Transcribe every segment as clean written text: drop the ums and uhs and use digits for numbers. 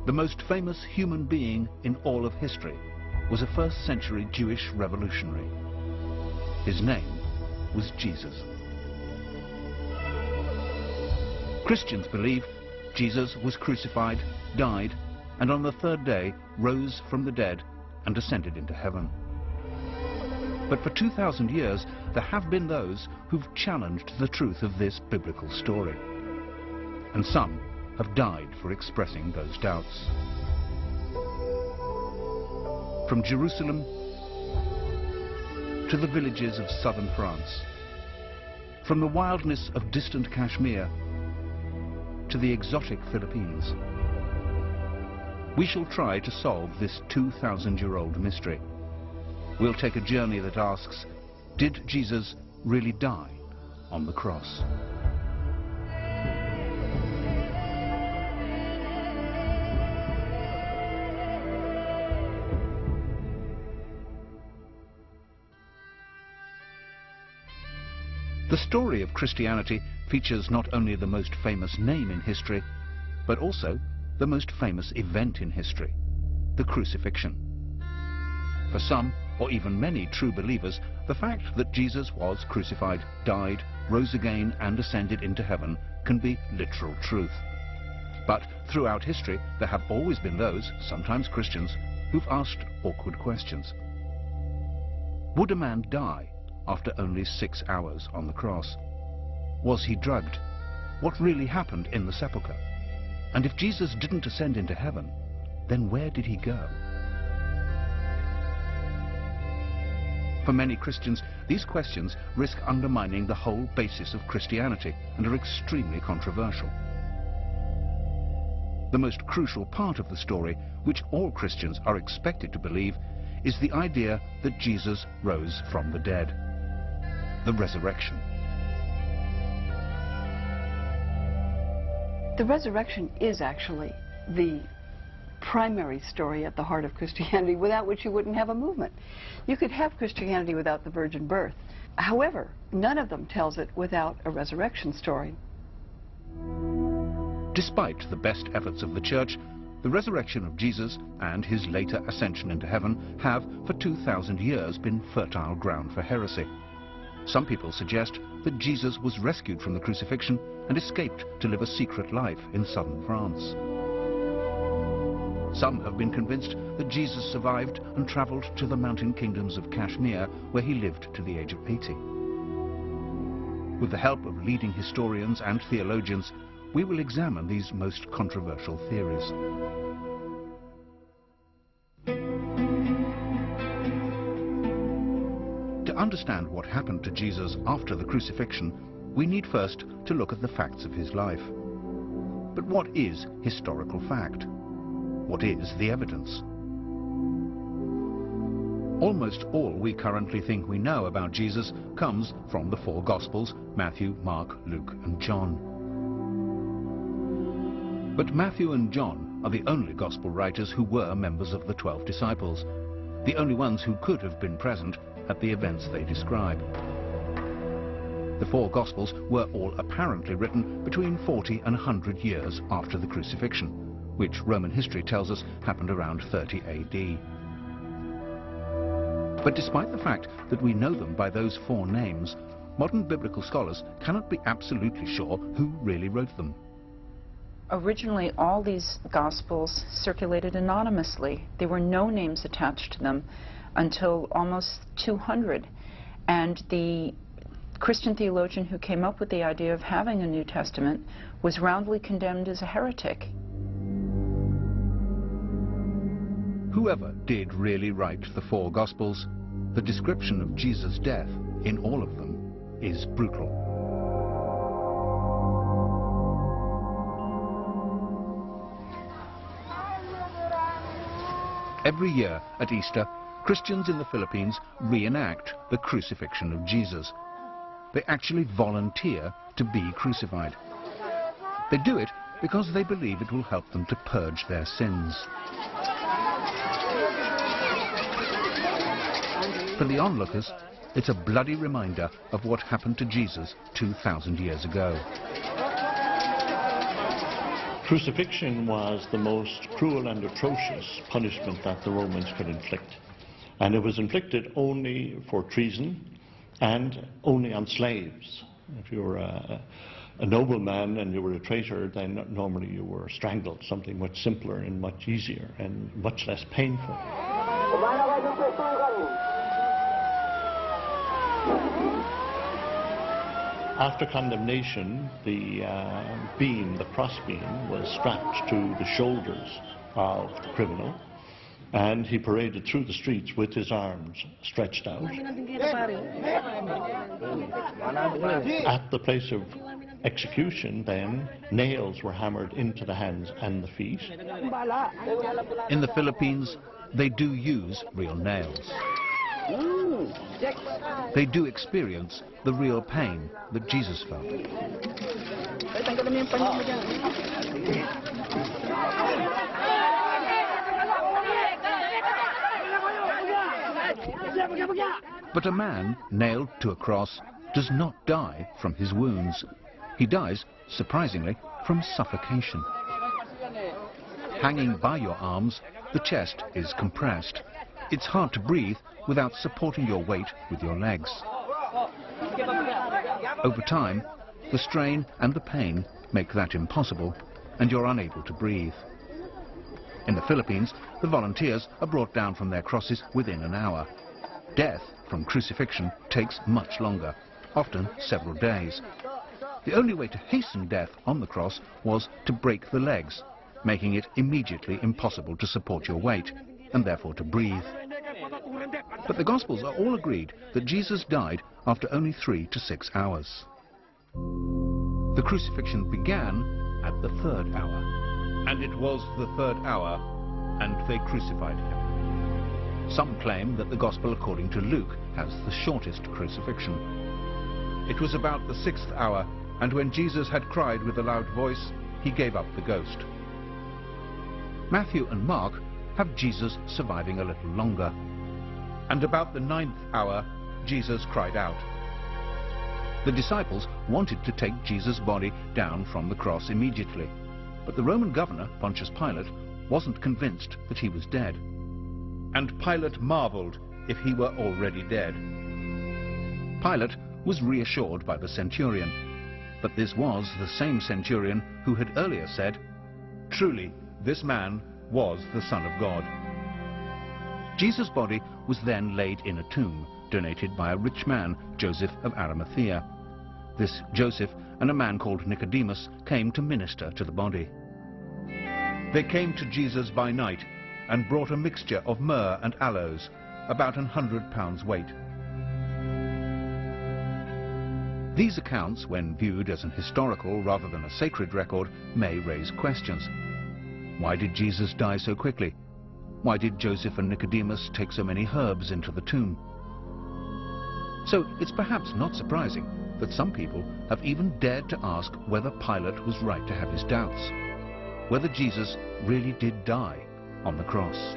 The most famous human being in all of history was a first-century Jewish revolutionary. His name was Jesus. Christians believe Jesus was crucified, died, and on the third day rose from the dead and ascended into heaven. But for 2,000 years, there have been those who've challenged the truth of this biblical story. And some have died for expressing those doubts. From Jerusalem to the villages of southern France, from the wildness of distant Kashmir to the exotic Philippines, we shall try to solve this 2,000-year-old mystery. We'll take a journey that asks, did Jesus really die on the cross? The story of Christianity features not only the most famous name in history, but also the most famous event in history, the crucifixion. For some, or even many true believers, the fact that Jesus was crucified, died, rose again and ascended into heaven can be literal truth. But throughout history, there have always been those, sometimes Christians, who've asked awkward questions. Would a man die after only 6 hours on the cross? Was he drugged? What really happened in the sepulchre? And if Jesus didn't ascend into heaven, then where did he go? For many Christians, these questions risk undermining the whole basis of Christianity and are extremely controversial. The most crucial part of the story, which all Christians are expected to believe, is the idea that Jesus rose from the dead. The resurrection. The resurrection is actually the primary story at the heart of Christianity, without which you wouldn't have a movement. You could have Christianity without the virgin birth. However, none of them tells it without a resurrection story. Despite the best efforts of the Church, the resurrection of Jesus and his later ascension into heaven have, for 2,000 years, been fertile ground for heresy. Some people suggest that Jesus was rescued from the crucifixion and escaped to live a secret life in southern France. Some have been convinced that Jesus survived and traveled to the mountain kingdoms of Kashmir, where he lived to the age of 80. With the help of leading historians and theologians, we will examine these most controversial theories. To understand what happened to Jesus after the crucifixion, we need first to look at the facts of his life. But what is historical fact? What is the evidence? Almost all we currently think we know about Jesus comes from the four Gospels: Matthew, Mark, Luke, and John. But Matthew and John are the only Gospel writers who were members of the 12 disciples, the only ones who could have been present at the events they describe. The four Gospels were all apparently written between 40 and 100 years after the crucifixion, which Roman history tells us happened around 30 AD. But despite the fact that we know them by those four names, modern biblical scholars cannot be absolutely sure who really wrote them. Originally, all these Gospels circulated anonymously. There were no names attached to them until almost 200. And the Christian theologian who came up with the idea of having a New Testament was roundly condemned as a heretic. Whoever did really write the four Gospels, the description of Jesus' death in all of them is brutal. Every year at Easter, Christians in the Philippines reenact the crucifixion of Jesus. They actually volunteer to be crucified. They do it because they believe it will help them to purge their sins. For the onlookers, it's a bloody reminder of what happened to Jesus 2,000 years ago. Crucifixion was the most cruel and atrocious punishment that the Romans could inflict. And it was inflicted only for treason and only on slaves. If you were a nobleman and you were a traitor, then normally you were strangled, something much simpler and much easier and much less painful. After condemnation, the crossbeam, was strapped to the shoulders of the criminal, and he paraded through the streets with his arms stretched out. At the place of execution, then, nails were hammered into the hands and the feet. In the Philippines, they do use real nails. They do experience the real pain that Jesus felt. But a man nailed to a cross does not die from his wounds. He dies, surprisingly, from suffocation. Hanging by your arms, the chest is compressed. It's hard to breathe without supporting your weight with your legs. Over time, the strain and the pain make that impossible, and you're unable to breathe. In the Philippines, the volunteers are brought down from their crosses within an hour. Death from crucifixion takes much longer, often several days. The only way to hasten death on the cross was to break the legs, making it immediately impossible to support your weight, and therefore to breathe. But the Gospels are all agreed that Jesus died after only 3 to 6 hours. The crucifixion began at the 3rd hour. And it was the 3rd hour, and they crucified him. Some claim that the Gospel according to Luke has the shortest crucifixion. It was about the 6th hour, and when Jesus had cried with a loud voice, he gave up the ghost. Matthew and Mark have Jesus surviving a little longer. And about the 9th hour, Jesus cried out. The disciples wanted to take Jesus' body down from the cross immediately, but the Roman governor, Pontius Pilate, wasn't convinced that he was dead. And Pilate marveled if he were already dead. Pilate was reassured by the centurion, but this was the same centurion who had earlier said, "Truly, this man was the Son of God." Jesus' body was then laid in a tomb, donated by a rich man, Joseph of Arimathea. This Joseph and a man called Nicodemus came to minister to the body. They came to Jesus by night and brought a mixture of myrrh and aloes, about 100 pounds weight. These accounts, when viewed as an historical rather than a sacred record, may raise questions. Why did Jesus die so quickly? Why did Joseph and Nicodemus take so many herbs into the tomb? So it's perhaps not surprising that some people have even dared to ask whether Pilate was right to have his doubts, whether Jesus really did die on the cross.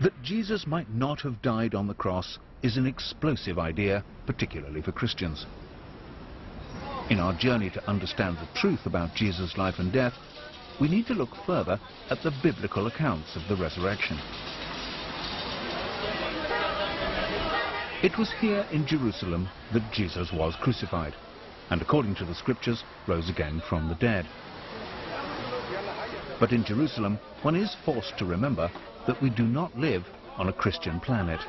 That Jesus might not have died on the cross is an explosive idea, particularly for Christians. In our journey to understand the truth about Jesus' life and death, we need to look further at the biblical accounts of the resurrection. It was here in Jerusalem that Jesus was crucified, and according to the scriptures, rose again from the dead. But in Jerusalem, one is forced to remember that we do not live on a Christian planet.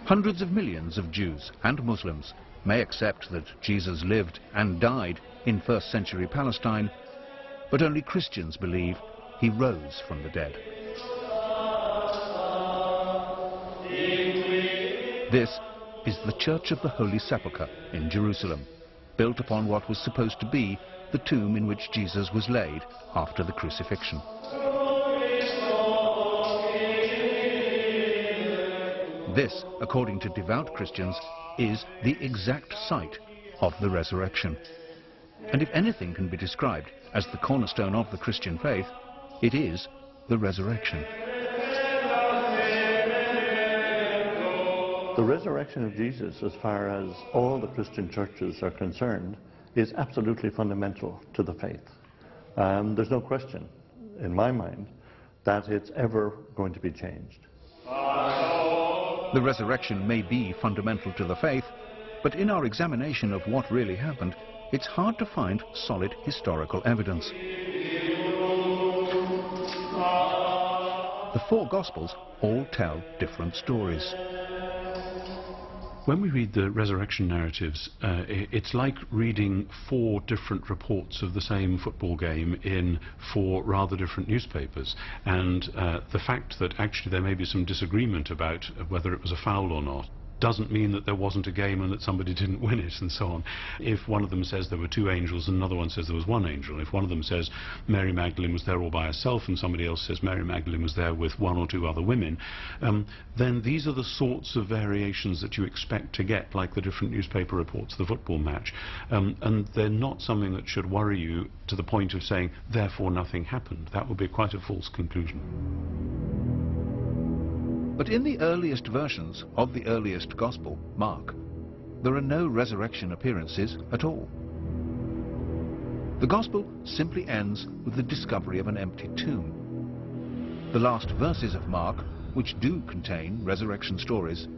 Hundreds of millions of Jews and Muslims may accept that Jesus lived and died in first century Palestine, but only Christians believe he rose from the dead. This is the Church of the Holy Sepulchre in Jerusalem, built upon what was supposed to be the tomb in which Jesus was laid after the crucifixion. This, according to devout Christians, is the exact site of the resurrection. And if anything can be described as the cornerstone of the Christian faith, it is the resurrection. The resurrection of Jesus, as far as all the Christian churches are concerned, is absolutely fundamental to the faith. There's no question, in my mind, that it's ever going to be changed. The resurrection may be fundamental to the faith, but in our examination of what really happened, it's hard to find solid historical evidence. The four Gospels all tell different stories. When we read the resurrection narratives, it's like reading four different reports of the same football game in four rather different newspapers. And the fact that actually there may be some disagreement about whether it was a foul or not doesn't mean that there wasn't a game and that somebody didn't win it and so on. If one of them says there were two angels and another one says there was one angel, if one of them says Mary Magdalene was there all by herself and somebody else says Mary Magdalene was there with one or two other women, then these are the sorts of variations that you expect to get, like the different newspaper reports of the football match. And they're not something that should worry you to the point of saying, therefore nothing happened. That would be quite a false conclusion. But in the earliest versions of the earliest Gospel, Mark, there are no resurrection appearances at all. The Gospel simply ends with the discovery of an empty tomb. The last verses of Mark, which do contain resurrection stories,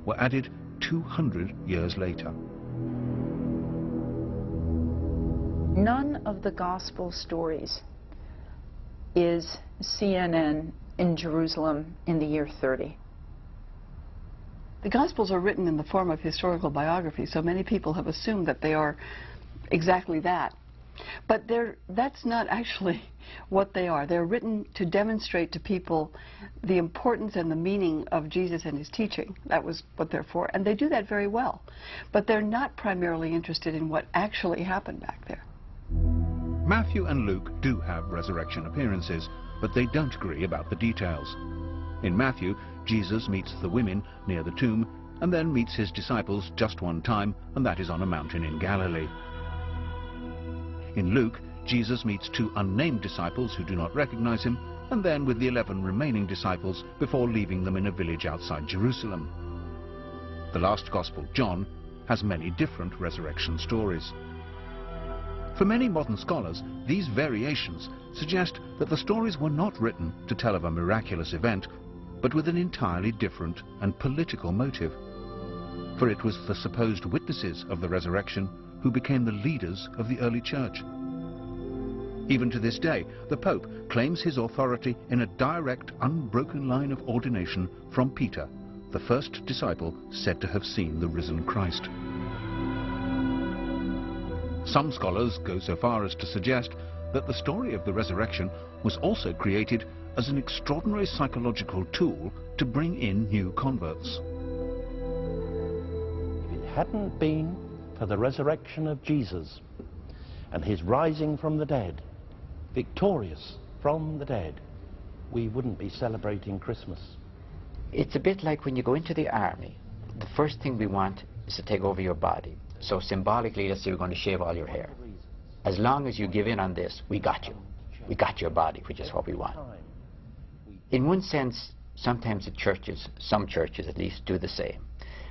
were added 200 years later. None of the Gospel stories is CNN in Jerusalem in the year 30. The Gospels are written in the form of historical biography, so many people have assumed that they are exactly that. But that's not actually what they are. They're written to demonstrate to people the importance and the meaning of Jesus and his teaching. That was what they're for, and they do that very well. But they're not primarily interested in what actually happened back there. Matthew and Luke do have resurrection appearances, but they don't agree about the details. In Matthew, Jesus meets the women near the tomb and then meets his disciples just one time, and that is on a mountain in Galilee. In Luke, Jesus meets two unnamed disciples who do not recognize him, and then with the 11 remaining disciples before leaving them in a village outside Jerusalem. The last Gospel, John, has many different resurrection stories. For many modern scholars, these variations suggest that the stories were not written to tell of a miraculous event, but with an entirely different and political motive. For it was the supposed witnesses of the resurrection who became the leaders of the early church. Even to this day, the Pope claims his authority in a direct, unbroken line of ordination from Peter, the first disciple said to have seen the risen Christ. Some scholars go so far as to suggest that the story of the resurrection was also created as an extraordinary psychological tool to bring in new converts. If it hadn't been for the resurrection of Jesus and his rising from the dead, victorious from the dead, we wouldn't be celebrating Christmas. It's a bit like when you go into the army. The first thing we want is to take over your body. So symbolically, let's say we're going to shave all your hair. As long as you give in on this, we got you. We got your body, which is what we want. In one sense, sometimes the churches, some churches at least, do the same.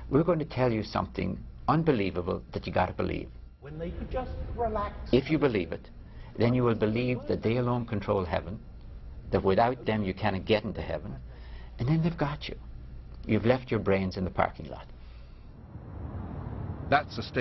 We're going to tell you something unbelievable that you got to believe. When they could just relax. If you believe it, then you will believe that they alone control heaven, that without them you cannot get into heaven, and then they've got you. You've left your brains in the parking lot. That's a statement